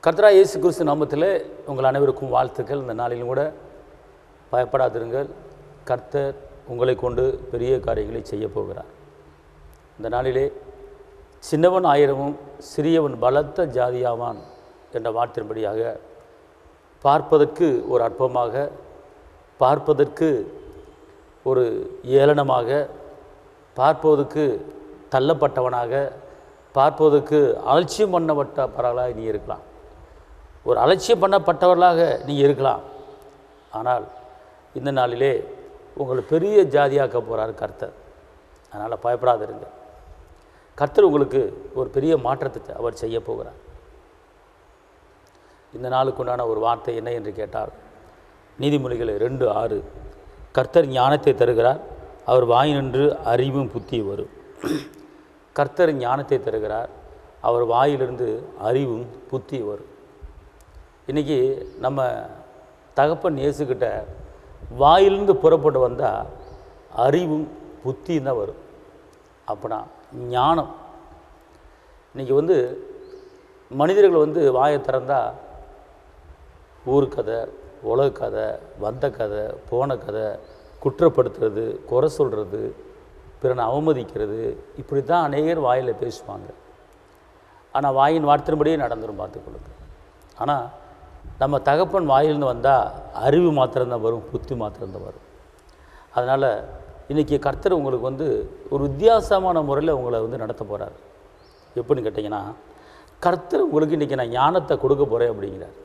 கர்த்தராகிய இயேசு கிறிஸ்து நாமத்திலே உங்கள் அனைவருக்கும் வாழ்த்துக்கள். இந்த நாளிலும் கூட பயப்படாதிருங்கள். கர்த்தர் உங்களை கொண்டு பெரிய காரியங்களை செய்ய போகிறார். இந்த நாளிலே சின்னவன் ஆயிரமும் சிறியவன் பலத்த ஜாதியாவான் என்ற வார்த்தையின்படியாக பார்ப்பதற்கு ஒரு அற்பமாக, பார்ப்பதற்கு ஒரு ஏளனமாக, பார்ப்பதற்கு தள்ளப்பட்டவனாக, பார்ப்பதற்கு அலட்சியம் பண்ணப்பட்டவர்களாக நீ இருக்கலாம். ஒரு அலட்சியம் பண்ணப்பட்டவர்களாக நீங்கள் இருக்கலாம். ஆனால் இந்த நாளிலே உங்களை பெரிய ஜாதியாக்க போகிறார் கர்த்தர். அதனால் பயப்படாதிருங்க. கர்த்தர் உங்களுக்கு ஒரு பெரிய மாற்றத்தை அவர் செய்ய போகிறார். இந்த நாளுக்குண்டான ஒரு வார்த்தை என்ன என்று கேட்டால், நீதிமொழிகள் 2:6, கர்த்தர் ஞானத்தை தருகிறார், அவர் வாயினின்று அறிவும் புத்தி வரும். கர்த்தர் ஞானத்தை தருகிறார், அவர் வாயிலிருந்து அறிவும் புத்தி வரும். இன்றைக்கி நம்ம தகப்பன் இயேசுக்கிட்ட வாயிலிருந்து புறப்பட்டு வந்தால் அறிவும் புத்தியும் தான் வரும். அப்படின்னா ஞானம். இன்றைக்கி மனிதர்கள் வாயை திறந்தால் ஊர் கதை, உலக கதை, வந்த கதை, போன கதை, குற்றப்படுத்துறது, குறை சொல்கிறது, பிறனை அவமதிக்கிறது, இப்படி தான் அநேகர் வாயில் பேசுவாங்க. ஆனால் வாயின் வார்த்தையின்படியே நடந்துடும், பார்த்துக்கொள்ளுங்க. ஆனால் நம்ம தகப்பன் வாயிலிருந்து வந்தால் அறிவு மாத்திரம்தான் வரும், புத்தி மாத்திரம்தான் வரும். அதனால் இன்றைக்கி கர்த்தர் உங்களுக்கு ஒரு வித்தியாசமான முறையில் உங்களை நடத்த போகிறார். எப்படின்னு கேட்டிங்கன்னா, கர்த்தர் உங்களுக்கு இன்றைக்கி நான் ஞானத்தை கொடுக்க போகிறேன் அப்படிங்கிறார்.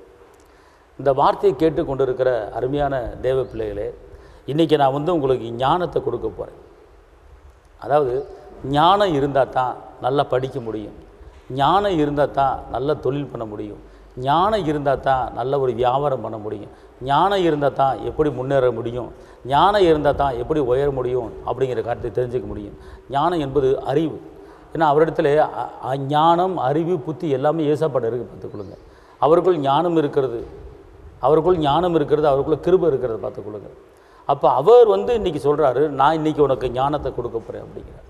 இந்த வார்த்தையை கேட்டு கொண்டு இருக்கிற அருமையான தேவ பிள்ளைகளே, இன்றைக்கி நான் உங்களுக்கு ஞானத்தை கொடுக்க போகிறேன். அதாவது ஞானம் இருந்தால் தான் நல்லா படிக்க முடியும், ஞானம் இருந்தால் தான் நல்ல தொழில் பண்ண முடியும், ஞானம் இருந்தால் தான் நல்ல ஒரு வியாபாரம் பண்ண முடியும், ஞானம் இருந்தால் தான் எப்படி முன்னேற முடியும், ஞானம் இருந்தால் தான் எப்படி உயர முடியும் அப்படிங்கிற காரியத்தை தெரிஞ்சுக்க முடியும். ஞானம் என்பது அறிவு. ஏன்னா அவரிடத்துல ஞானம், அறிவு, புத்தி எல்லாமே ஏசப்பாடு இருக்குது, பார்த்துக்கொள்ளுங்க. அவருக்குள் ஞானம் இருக்கிறது, அவருக்குள் ஞானம் இருக்கிறது, அவருக்குள்ள கிருபை இருக்கிறது, பார்த்துக்கொள்ளுங்க. அப்போ அவர் இன்றைக்கி சொல்கிறாரு, நான் இன்றைக்கி உனக்கு ஞானத்தை கொடுக்க போகிறேன் அப்படிங்கிறார்.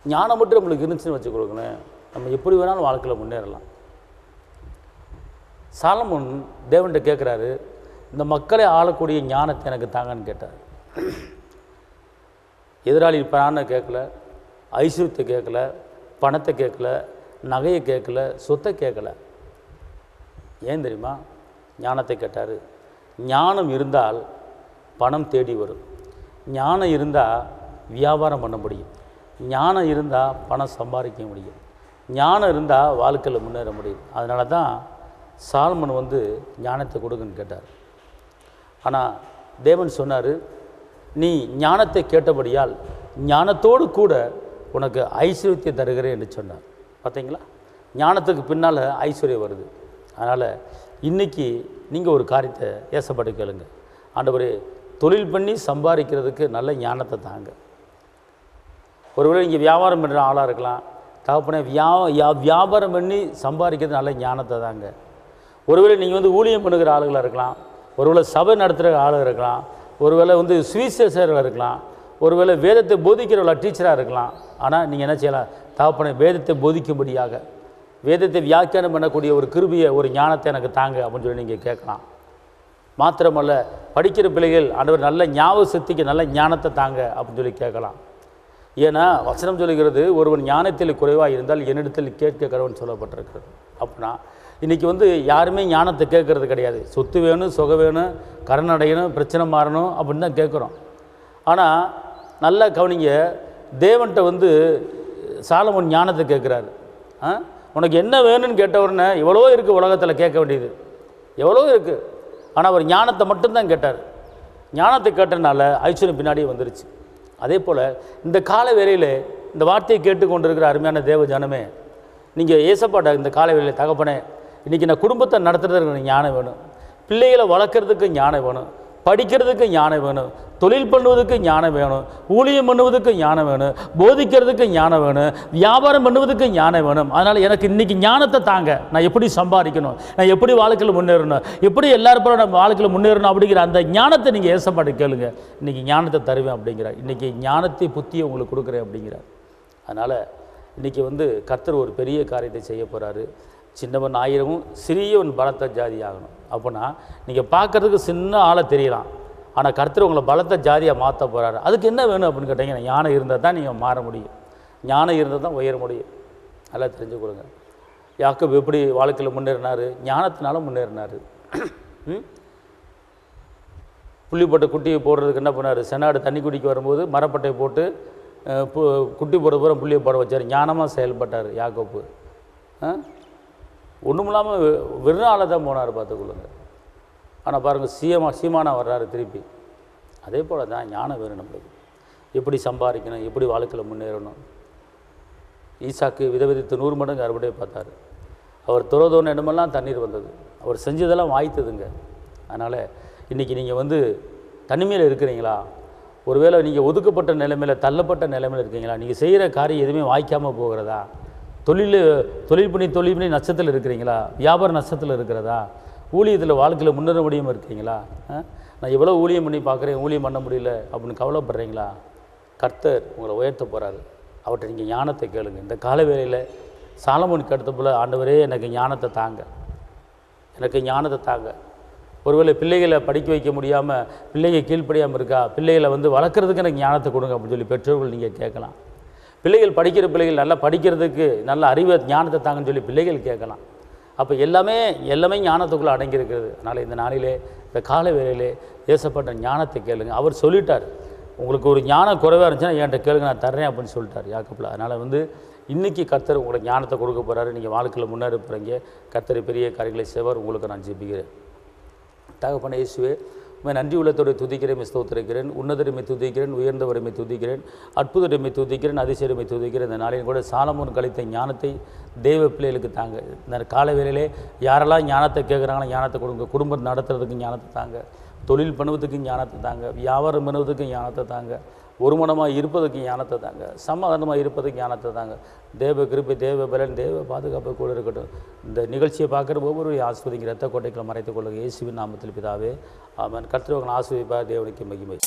ஞானம் மட்டும் நம்மளுக்கு இருந்துச்சுன்னு வச்சுக்கொள்ளுங்களேன், நம்ம எப்படி வேணாலும் வாழ்க்கையில் முன்னேறலாம். சாலமோன் தேவன்கிட்ட கேட்குறாரு, இந்த மக்களை ஆளக்கூடிய ஞானத்தை எனக்கு தாங்கன்னு கேட்டார். எதிராளி பணத்தை கேட்கல, ஐஸ்வர்யத்தை கேட்கல, பணத்தை கேட்கல, நகையை கேட்கல, சொத்தை கேட்கல. ஏன் தெரியுமா? ஞானத்தை கேட்டார். ஞானம் இருந்தால் பணம் தேடி வரும், ஞானம் இருந்தால் வியாபாரம் பண்ண முடியும், ஞானம் இருந்தால் பணம் சம்பாதிக்க முடியும், ஞானம் இருந்தால் வாழ்க்கையில் முன்னேற முடியும். அதனால தான் சாலமோன் ஞானத்தை கொடுக்குன்னு கேட்டார். ஆனால் தேவன் சொன்னார், நீ ஞானத்தை கேட்டபடியால் ஞானத்தோடு கூட உனக்கு ஐஸ்வர்யத்தை தருகிறேன் என்று சொன்னார். பார்த்தீங்களா? ஞானத்துக்கு பின்னால் ஐஸ்வர்யம் வருது. அதனால் இன்றைக்கி நீங்கள் ஒரு காரியத்தை ஏசப்பட்டு கேளுங்க, ஆண்டவரே தொழில் பண்ணி சம்பாதிக்கிறதுக்கு நல்ல ஞானத்தை தாங்க. ஒருவேளை நீங்கள் வியாபாரம் பண்ணுற ஆளாக இருக்கலாம், தகப்பனே வியாபாரம் பண்ணி சம்பாதிக்கிறது நல்ல ஞானத்தை தாங்க. ஒருவேளை நீங்கள் ஊழியம் பண்ணுகிற ஆளுகளாக இருக்கலாம், ஒருவேளை சபை நடத்துகிற ஆளுக இருக்கலாம், ஒருவேளை சுவிசேஷர்கள் இருக்கலாம், ஒருவேளை வேதத்தை போதிக்கிறவர்களாக டீச்சராக இருக்கலாம். ஆனால் நீங்கள் என்ன செய்யலாம்? தகப்பனை வேதத்தை போதிக்கும்படியாக, வேதத்தை வியாக்கியானம் பண்ணக்கூடிய ஒரு கிருபியை, ஒரு ஞானத்தை எனக்கு தாங்க அப்படின்னு சொல்லி நீங்கள் கேட்கலாம். மாத்திரமல்ல, படிக்கிற பிள்ளைகள் ஆண்டவர் நல்ல ஞாபக சக்திக்கு நல்ல ஞானத்தை தாங்க அப்படின்னு சொல்லி கேட்கலாம். ஏன்னா வசனம் சொல்லுகிறது, ஒருவன் ஞானத்தில் குறைவாக இருந்தால் என்னிடத்தில் கேட்க கடவுள்னு சொல்லப்பட்டிருக்கிறது. அப்படின்னா இன்றைக்கி யாருமே ஞானத்தை கேட்கறது கிடையாது. சொத்து வேணும், சுகம் வேணும், கடன் அடையணும், பிரச்சனை மாறணும் அப்படின்னு தான் கேட்குறோம். ஆனால் நல்லா கவனிங்க, தேவன்கிட்ட சாலமோன் ஞானத்தை கேட்குறாரு. உனக்கு என்ன வேணும்னு கேட்ட உடனே எவ்வளோ இருக்குது உலகத்தில் கேட்க வேண்டியது, எவ்வளோ இருக்குது. ஆனால் அவர் ஞானத்தை மட்டும்தான் கேட்டார். ஞானத்தை கேட்டனால ஐஸ்வர்யம் பின்னாடியே வந்துருச்சு. அதே போல் இந்த கால வேளையில் இந்த வார்த்தையை கேட்டு கொண்டு இருக்கிற அருமையான தேவ ஜனமே, நீங்கள் ஏசப்பாட்ட இந்த கால வேளையில், தகப்பனே இன்றைக்கி நான் குடும்பத்தை நடத்துறதுக்கு எனக்கு ஞானம் வேணும், பிள்ளைகளை வளர்க்குறதுக்கு ஞானம் வேணும், படிக்கிறதுக்கு ஞானம் வேணும், தொழில் பண்ணுவதுக்கு ஞானம் வேணும், ஊழியம் பண்ணுவதுக்கு ஞானம் வேணும், போதிக்கிறதுக்கு ஞானம் வேணும், வியாபாரம் பண்ணுவதுக்கு ஞானம் வேணும். அதனால் எனக்கு இன்றைக்கி ஞானத்தை தாங்க. நான் எப்படி சம்பாதிக்கணும், நான் எப்படி வாழ்க்கையில் முன்னேறணும், எப்படி எல்லாரும் போல நம்ம வாழ்க்கையில் முன்னேறணும் அப்படிங்கிற அந்த ஞானத்தை நீங்கள் ஏசப்பாட்டு கேளுங்க. இன்றைக்கி ஞானத்தை தருவேன் அப்படிங்கிறார். இன்றைக்கி ஞானத்தை புத்தியை உங்களுக்கு கொடுக்குறேன் அப்படிங்கிறார். அதனால் இன்றைக்கி கர்த்தர் ஒரு பெரிய காரியத்தை செய்ய போகிறாரு. சின்னவன் ஆயிரமும் சிறியவன் பலத்த ஜாதி ஆகணும். அப்படின்னா நீங்கள் பார்க்குறதுக்கு சின்ன ஆளை தெரியலாம், ஆனால் கர்த்தர் உங்களை பலத்த ஜாதியாக மாற்ற போகிறாரு. அதுக்கு என்ன வேணும் அப்படின்னு கேட்டிங்கன்னா ஞானம் இருந்தால் தான் நீங்கள் மாற முடியும், ஞானம் இருந்தால் தான் உயர முடியும். நல்லா தெரிஞ்சு கொடுங்க. யாக்கோபு எப்படி வாழ்க்கையில் முன்னேறினார்? ஞானத்தினால முன்னேறினார். புள்ளி போட்ட குட்டியை போடுறதுக்கு என்ன பண்ணார்? செனாடு தண்ணி குடிக்க வரும்போது மரப்பட்டையை போட்டு குட்டி போட பூரா புள்ளியை போட வச்சார். ஞானமாக செயல்பட்டார் யாக்கோபு. ஒன்றும் இல்லாமல் வெறும் ஆளை தான் போனார் பார்த்துக்கொள்ளுங்க. ஆனால் பாருங்கள், சீமானா வர்றாரு திருப்பி. அதே போல் தான் ஞானம் வேணும் நம்மளுக்கு. எப்படி சம்பாதிக்கணும், எப்படி வாழ்க்கையில் முன்னேறணும். ஈசாக்கு விதவிதித்து 100 மடங்கு அறுவடையை பார்த்தார். அவர் துறதோன்னு இடமெல்லாம் தண்ணீர் வந்தது. அவர் செஞ்சதெல்லாம் வாய்த்ததுங்க. அதனால் இன்றைக்கி நீங்கள் தனிமையில் இருக்கிறீங்களா? ஒருவேளை நீங்கள் ஒதுக்கப்பட்ட நிலைமையில், தள்ளப்பட்ட நிலைமையில் இருக்கீங்களா? நீங்கள் செய்கிற காரியம் எதுவுமே வாய்க்காமல் போகிறதா? தொழில் பண்ணி நஷ்டத்தில் இருக்கிறீங்களா? வியாபார நஷ்டத்தில் இருக்கிறதா? ஊழியத்தில் வாழ்க்கையில் முன்னேற முடியாமல் இருக்கீங்களா? நான் எவ்வளோ ஊழியம் பண்ணி பார்க்குறேன், ஊழியம் பண்ண முடியல அப்படின்னு கவலைப்படுறீங்களா? கர்த்தர் உங்களை உயர்த்த போகிறாரு. அவர்கிட்ட நீங்கள் ஞானத்தை கேளுங்க. இந்த கால வேளையில் சாலமோனுக்கு அடுத்த போல், ஆண்டவரே எனக்கு ஞானத்தை தாங்க, எனக்கு ஞானத்தை தாங்க. ஒருவேளை பிள்ளைகளை படிக்க வைக்க முடியாமல், பிள்ளைகள் கீழ்ப்படியாமல் இருக்கா, பிள்ளைகளை வளர்க்குறதுக்கு எனக்கு ஞானத்தை கொடுங்க அப்படின்னு சொல்லி பெற்றோர்கள் நீங்கள் கேட்கலாம். பிள்ளைகள் படிக்கிற பிள்ளைகள் நல்லா படிக்கிறதுக்கு நல்ல அறிவை ஞானத்தை தாங்கன்னு சொல்லி பிள்ளைகள் கேட்கலாம். அப்போ எல்லாமே ஞானத்துக்குள்ளே அடங்கியிருக்கிறது. அதனால் இந்த நாளிலே, இந்த கால வேளையிலே ஏசப்பட்ட ஞானத்தை கேளுங்க. அவர் சொல்லிட்டார், உங்களுக்கு ஒரு ஞானம் குறைவாக இருந்துச்சுன்னா என்கிட்ட கேளுங்க, நான் தர்றேன் அப்படின்னு சொல்லிட்டார் யாக்கோபில். அதனால் இன்றைக்கி கர்த்தர் உங்களுக்கு ஞானத்தை கொடுக்க போகிறாரு. நீங்கள் வாழ்க்கையில் முன்னேற போகிறீங்க. கர்த்தர் பெரிய காரியங்களை செய்வார். உங்களுக்கு நான் ஜெபிக்கிறேன். தகப்பனே இயேசுவே, நன்றி உள்ளத்தோடு துதிக்கிறேன், ஸ்தோத்திரிக்கிறேன். உன்னதரிமை துதிக்கிறேன், உயர்ந்தவரிமை துதிக்கிறேன், அற்புதரிமை துதிக்கிறேன், அதிசயரிமை துதிக்கிறேன். இந்த நாளில் கூட சாலமோன் கழித்த ஞானத்தை தேவ பிள்ளைகளுக்கு தாங்க. இந்த கால வேளையிலே யாரெல்லாம் ஞானத்தை கேட்குறாங்களோ ஞானத்தை கொடுங்க. குடும்பம் நடத்துறதுக்கு ஞானத்தை தாங்க, தொழில் பண்ணுவதுக்கு ஞானத்தை தாங்க, வியாபாரம் பண்ணுவதுக்கு ஞானத்தை தாங்க, ஒருமனமாக இருப்பதுக்கு ஞானத்தை தாங்க, சமாதானமாக இருப்பதுக்கு ஞானத்தை தாங்க. தேவ கிருபை, தேவ பலன், தேவ பாதுகாப்பு கூட இருக்கட்டும். இந்த நிகழ்ச்சியை பார்க்குற ஒவ்வொரு ஆஸ்வதிங்க ரத்த கோட்டைகளை மறைத்துக் கொள்ளுங்க. இயேசுவின் நாமத்தில் பிதாவே, ஆமென். கர்த்தர் உங்களை ஆசீர்வதிப்பார். தேவனுக்கு மகிமை.